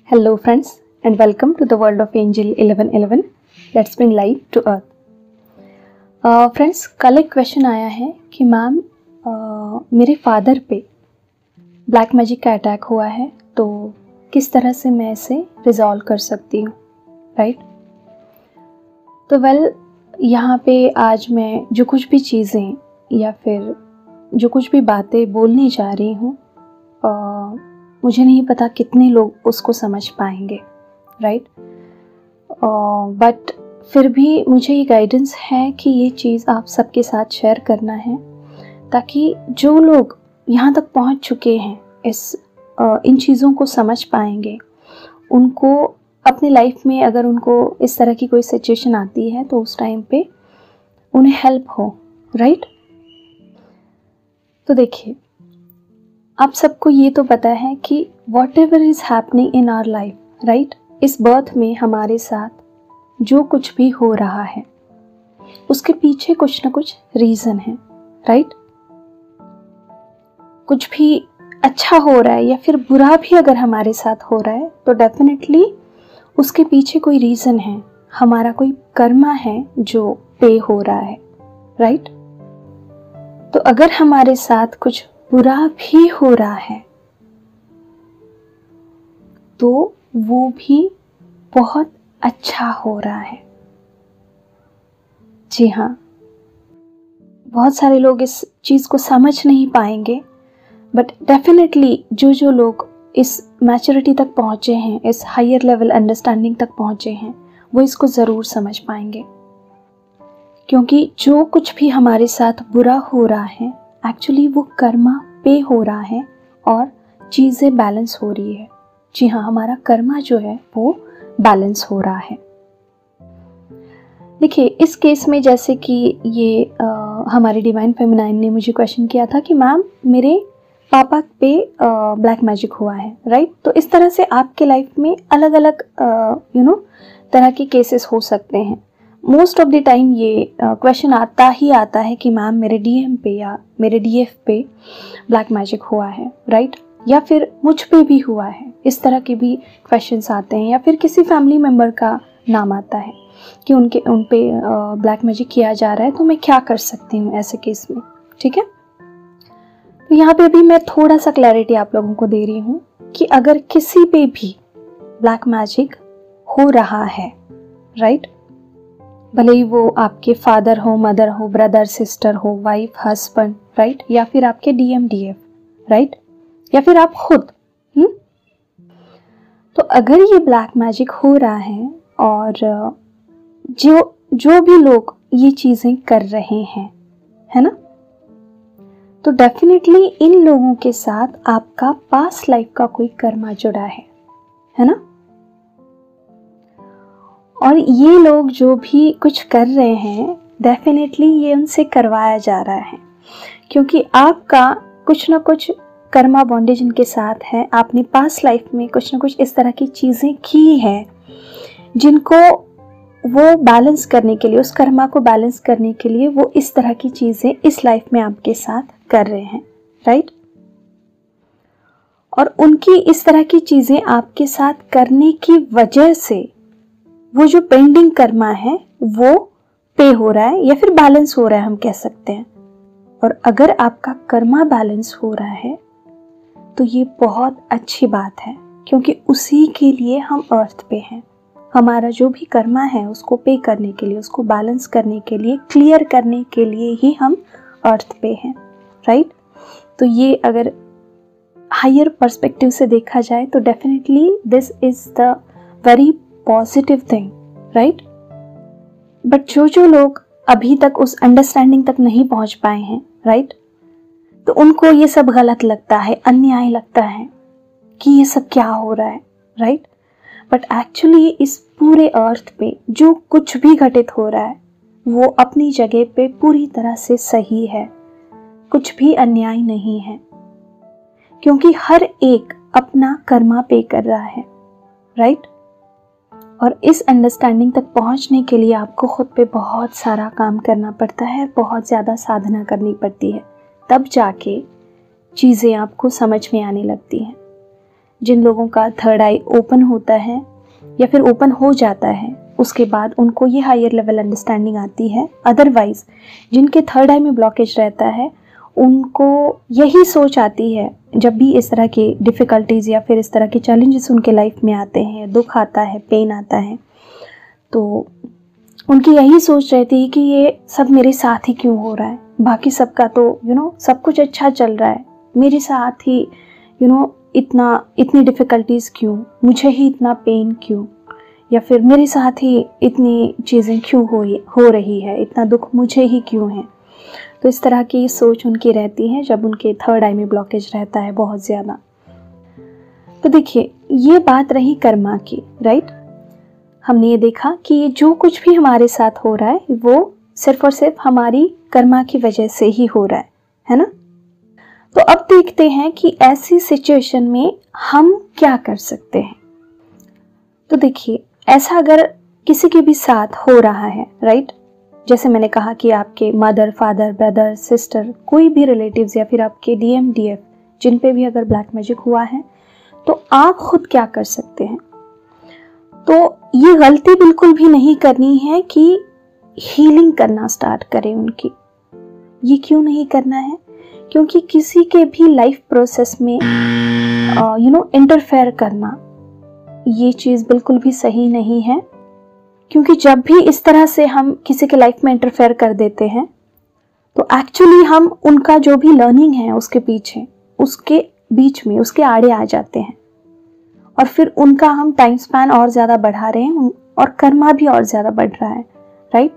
Hello friends and welcome to the world of Angel 1111. Let's bring light to earth. Friends, कल एक question आया है कि ma'am मेरे फादर पे ब्लैक मैजिक का अटैक हुआ है तो किस तरह से मैं इसे रिजॉल्व कर सकती हूँ, राइट? तो यहाँ पे आज मैं जो कुछ भी चीज़ें या फिर जो कुछ भी बातें बोलने जा रही हूँ मुझे नहीं पता कितने लोग उसको समझ पाएंगे, राइट? बट फिर भी मुझे ये गाइडेंस है कि ये चीज़ आप सबके साथ शेयर करना है ताकि जो लोग यहाँ तक पहुँच चुके हैं इन चीज़ों को समझ पाएंगे। उनको अपनी लाइफ में अगर उनको इस तरह की कोई सिचुएशन आती है तो उस टाइम पे उन्हें हेल्प हो, राइट? तो देखिए, आप सबको ये तो पता है कि whatever is happening in our life, right, इस बर्थ में हमारे साथ जो कुछ भी हो रहा है उसके पीछे कुछ ना कुछ रीज़न है, राइट? कुछ भी अच्छा हो रहा है या फिर बुरा भी अगर हमारे साथ हो रहा है तो डेफिनेटली उसके पीछे कोई रीज़न है, हमारा कोई कर्मा है जो पे हो रहा है, राइट? तो अगर हमारे साथ कुछ बुरा भी हो रहा है तो वो भी बहुत अच्छा हो रहा है। जी हाँ, बहुत सारे लोग इस चीज़ को समझ नहीं पाएंगे, बट डेफिनेटली जो लोग इस मैच्योरिटी तक पहुँचे हैं, इस हायर लेवल अंडरस्टैंडिंग तक पहुँचे हैं, वो इसको ज़रूर समझ पाएंगे। क्योंकि जो कुछ भी हमारे साथ बुरा हो रहा है एक्चुअली वो कर्मा पे हो रहा है और चीज़ें बैलेंस हो रही है। जी हाँ, हमारा कर्मा जो है वो बैलेंस हो रहा है। देखिए, इस केस में जैसे कि ये हमारे डिवाइन फेमिनाइन ने मुझे क्वेश्चन किया था कि मैम मेरे पापा पे ब्लैक मैजिक हुआ है, राइट? तो इस तरह से आपके लाइफ में अलग अलग तरह के केसेस हो सकते हैं। मोस्ट ऑफ द टाइम ये क्वेश्चन आता है कि मैम मेरे डीएम पे या मेरे डीएफ पे ब्लैक मैजिक हुआ है, राइट? या फिर मुझ पे भी हुआ है, इस तरह के भी क्वेश्चंस आते हैं। या फिर किसी फैमिली मेम्बर का नाम आता है कि उन पे ब्लैक मैजिक किया जा रहा है, तो मैं क्या कर सकती हूँ ऐसे केस में, ठीक है? तो यहाँ पे भी मैं थोड़ा सा क्लैरिटी आप लोगों को दे रही हूँ कि अगर किसी पे भी ब्लैक मैजिक हो रहा है, राइट, भले ही वो आपके फादर हो, मदर हो, ब्रदर सिस्टर हो, वाइफ हस्बैंड, राइट, या फिर आपके डीएम डीएफ, राइट, या फिर आप खुद, तो अगर ये ब्लैक मैजिक हो रहा है और जो भी लोग ये चीज़ें कर रहे हैं, है ना, तो डेफिनेटली इन लोगों के साथ आपका पास्ट लाइफ का कोई कर्मा जुड़ा है ना? और ये लोग जो भी कुछ कर रहे हैं डेफिनेटली ये उनसे करवाया जा रहा है, क्योंकि आपका कुछ ना कुछ कर्मा बॉन्डेज इनके साथ है। आपने पास्ट लाइफ में कुछ ना कुछ इस तरह की चीज़ें की हैं जिनको वो बैलेंस करने के लिए, उस कर्मा को बैलेंस करने के लिए वो इस तरह की चीज़ें इस लाइफ में आपके साथ कर रहे हैं, राइट? और उनकी इस तरह की चीज़ें आपके साथ करने की वजह से वो जो पेंडिंग कर्मा है वो पे हो रहा है या फिर बैलेंस हो रहा है, हम कह सकते हैं। और अगर आपका कर्मा बैलेंस हो रहा है तो ये बहुत अच्छी बात है, क्योंकि उसी के लिए हम अर्थ पे हैं। हमारा जो भी कर्मा है उसको पे करने के लिए, उसको बैलेंस करने के लिए, क्लियर करने के लिए ही हम अर्थ पे हैं, राइट? तो ये अगर हायर पर्सपेक्टिव से देखा जाए तो definitely this is the very positive thing, right? But जो लोग अभी तक उस अंडरस्टैंडिंग तक नहीं पहुंच पाए हैं, राइट, तो उनको ये सब गलत लगता है, अन्याय लगता है कि ये सब क्या हो रहा है, राइट? बट एक्चुअली इस पूरे अर्थ पे जो कुछ भी घटित हो रहा है वो अपनी जगह पे पूरी तरह से सही है, कुछ भी अन्याय नहीं है, क्योंकि हर एक अपना कर्मा पे कर रहा है, राइट? और इस अंडरस्टैंडिंग तक पहुंचने के लिए आपको खुद पे बहुत सारा काम करना पड़ता है, बहुत ज़्यादा साधना करनी पड़ती है, तब जाके चीज़ें आपको समझ में आने लगती हैं। जिन लोगों का थर्ड आई ओपन होता है या फिर ओपन हो जाता है, उसके बाद उनको ये हायर लेवल अंडरस्टैंडिंग आती है। अदरवाइज जिनके थर्ड आई में ब्लॉकेज रहता है उनको यही सोच आती है, जब भी इस तरह की डिफ़िकल्टीज़ या फिर इस तरह के चैलेंजेस उनके लाइफ में आते हैं, दुख आता है, पेन आता है, तो उनकी यही सोच रहती है कि ये सब मेरे साथ ही क्यों हो रहा है, बाकी सबका तो सब कुछ अच्छा चल रहा है, मेरे साथ ही इतनी डिफ़िकल्टीज़ क्यों, मुझे ही इतना पेन क्यों, या फिर मेरे साथ ही इतनी चीज़ें क्यों हो रही है, इतना दुख मुझे ही क्यों है। तो इस तरह की सोच उनकी रहती है जब उनके थर्ड आई में ब्लॉकेज रहता है बहुत ज़्यादा। तो देखिए, ये बात रही कर्मा की, राइट। हमने ये देखा कि ये जो कुछ भी हमारे साथ हो रहा है वो सिर्फ और सिर्फ हमारी कर्मा की वजह से ही हो रहा है ना। तो अब देखते हैं कि ऐसी सिचुएशन में हम क्या कर सकते हैं। तो देखिए, ऐसा अगर किसी के भी साथ हो रहा है, राइट, जैसे मैंने कहा कि आपके मदर, फादर, ब्रदर, सिस्टर, कोई भी रिलेटिव्स या फिर आपके डीएम, डीएफ, जिन पे भी अगर ब्लैक मैजिक हुआ है, तो आप खुद क्या कर सकते हैं। तो ये गलती बिल्कुल भी नहीं करनी है कि हीलिंग करना स्टार्ट करें उनकी। ये क्यों नहीं करना है? क्योंकि किसी के भी लाइफ प्रोसेस में इंटरफेयर करना, ये चीज़ बिल्कुल भी सही नहीं है। क्योंकि जब भी इस तरह से हम किसी के लाइफ में इंटरफेयर कर देते हैं तो एक्चुअली हम उनका जो भी लर्निंग है उसके पीछे, उसके बीच में, उसके आड़े आ जाते हैं और फिर उनका हम टाइम स्पैन और ज़्यादा बढ़ा रहे हैं और कर्मा भी और ज़्यादा बढ़ रहा है, राइट।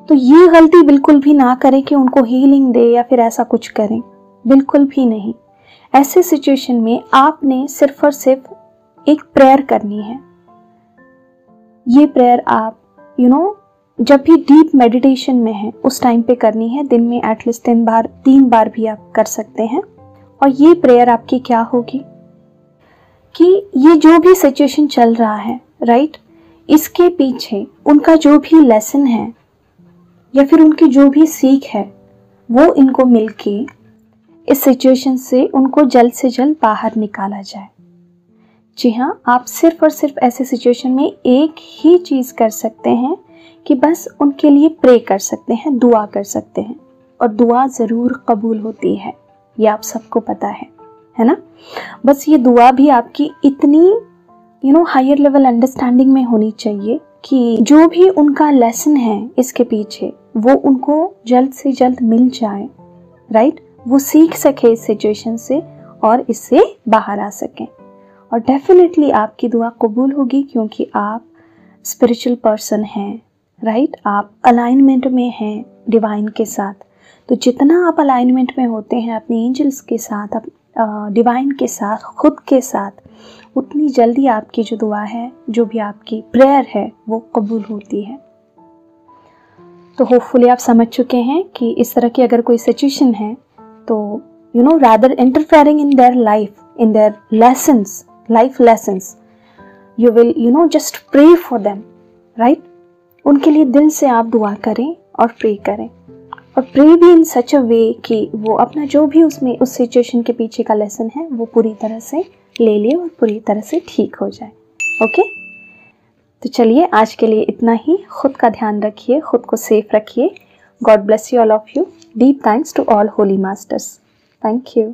तो ये गलती बिल्कुल भी ना करें कि उनको हीलिंग दे या फिर ऐसा कुछ करें, बिल्कुल भी नहीं। ऐसे सिचुएशन में आपने सिर्फ और सिर्फ एक प्रेयर करनी है। ये प्रेयर आप जब भी डीप मेडिटेशन में है उस टाइम पे करनी है। दिन में एटलीस्ट 3 बार भी आप कर सकते हैं। और ये प्रेयर आपकी क्या होगी कि ये जो भी सिचुएशन चल रहा है, राइट, इसके पीछे उनका जो भी लेसन है या फिर उनकी जो भी सीख है वो इनको मिलके इस सिचुएशन से उनको जल्द से जल्द बाहर निकाला जाए। जी हाँ, आप सिर्फ और सिर्फ ऐसे सिचुएशन में एक ही चीज़ कर सकते हैं कि बस उनके लिए प्रे कर सकते हैं, दुआ कर सकते हैं। और दुआ ज़रूर कबूल होती है, ये आप सबको पता है ना। बस ये दुआ भी आपकी इतनी हायर लेवल अंडरस्टैंडिंग में होनी चाहिए कि जो भी उनका लेसन है इसके पीछे वो उनको जल्द से जल्द मिल जाए, राइट। वो सीख सके इस सिचुएशन से और इससे बाहर आ सकें। और डेफिनेटली आपकी दुआ कबूल होगी क्योंकि आप स्पिरिचुअल पर्सन हैं, राइट। आप अलाइनमेंट में हैं डिवाइन के साथ। तो जितना आप अलाइनमेंट में होते हैं अपने एंजल्स के साथ, डिवाइन के साथ, खुद के साथ, उतनी जल्दी आपकी जो दुआ है, जो भी आपकी प्रेयर है, वो कबूल होती है। तो होपफुली आप समझ चुके हैं कि इस तरह की अगर कोई सिचुएशन है तो rather interfering in their life, in their lessons, life lessons, you will just pray for them, right। उनके लिए दिल से आप दुआ करें और प्रे करें, और प्रे भी इन सच अ वे कि वो अपना जो भी उसमें उस सिचुएशन के पीछे का लेसन है वो पूरी तरह से ले ले और पूरी तरह से ठीक हो जाए। ओके, तो चलिए आज के लिए इतना ही। खुद का ध्यान रखिए, खुद को सेफ रखिए। God bless you all of you. Deep thanks to all holy masters. Thank you.